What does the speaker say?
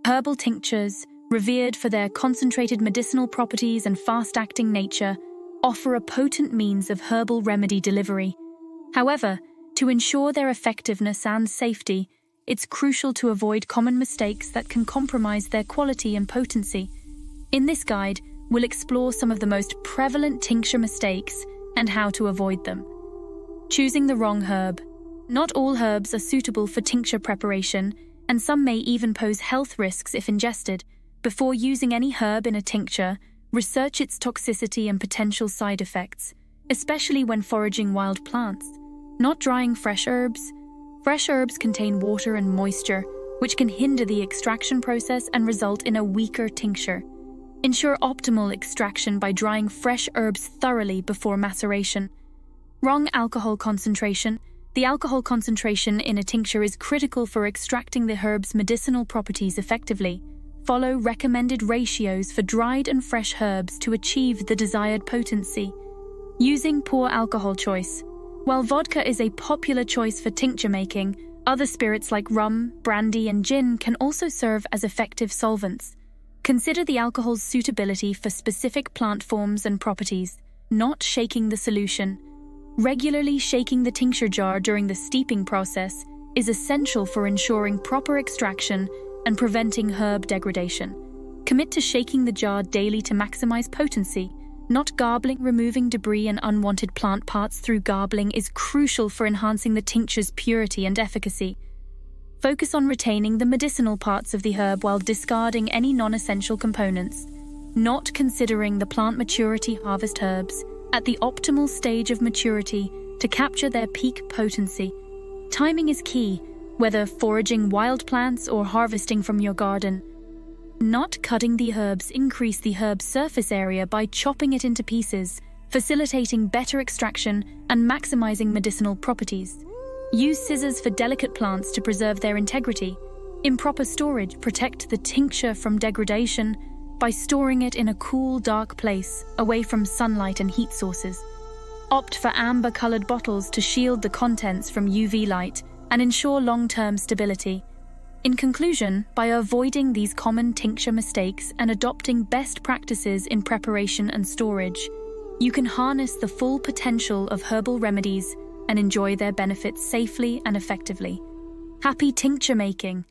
Herbal tinctures, revered for their concentrated medicinal properties and fast-acting nature, offer a potent means of herbal remedy delivery. However, to ensure their effectiveness and safety, it's crucial to avoid common mistakes that can compromise their quality and potency. In this guide, we'll explore some of the most prevalent tincture mistakes and how to avoid them. Choosing the wrong herb. Not all herbs are suitable for tincture preparation, and some may even pose health risks if ingested. Before using any herb in a tincture, research its toxicity and potential side effects, especially when foraging wild plants. Not drying fresh herbs. Fresh herbs contain water and moisture, which can hinder the extraction process and result in a weaker tincture. Ensure optimal extraction by drying fresh herbs thoroughly before maceration. Wrong alcohol concentration. The alcohol concentration in a tincture is critical for extracting the herb's medicinal properties effectively. Follow recommended ratios for dried and fresh herbs to achieve the desired potency. Using poor alcohol choice. While vodka is a popular choice for tincture making, other spirits like rum, brandy, and gin can also serve as effective solvents. Consider the alcohol's suitability for specific plant forms and properties, not shaking the solution. Regularly shaking the tincture jar during the steeping process is essential for ensuring proper extraction and preventing herb degradation. Commit to shaking the jar daily to maximize potency. Not garbling. Removing debris and unwanted plant parts through garbling is crucial for enhancing the tincture's purity and efficacy. Focus on retaining the medicinal parts of the herb while discarding any non-essential components. Not considering the plant maturity. Harvest herbs at the optimal stage of maturity to capture their peak potency. Timing is key, whether foraging wild plants or harvesting from your garden. Not cutting the herbs. Increase the herb's surface area by chopping it into pieces, facilitating better extraction and maximizing medicinal properties. Use scissors for delicate plants to preserve their integrity. Improper storage. Protect the tincture from degradation by storing it in a cool, dark place, away from sunlight and heat sources. Opt for amber-colored bottles to shield the contents from UV light and ensure long-term stability. In conclusion, by avoiding these common tincture mistakes and adopting best practices in preparation and storage, you can harness the full potential of herbal remedies and enjoy their benefits safely and effectively. Happy tincture making!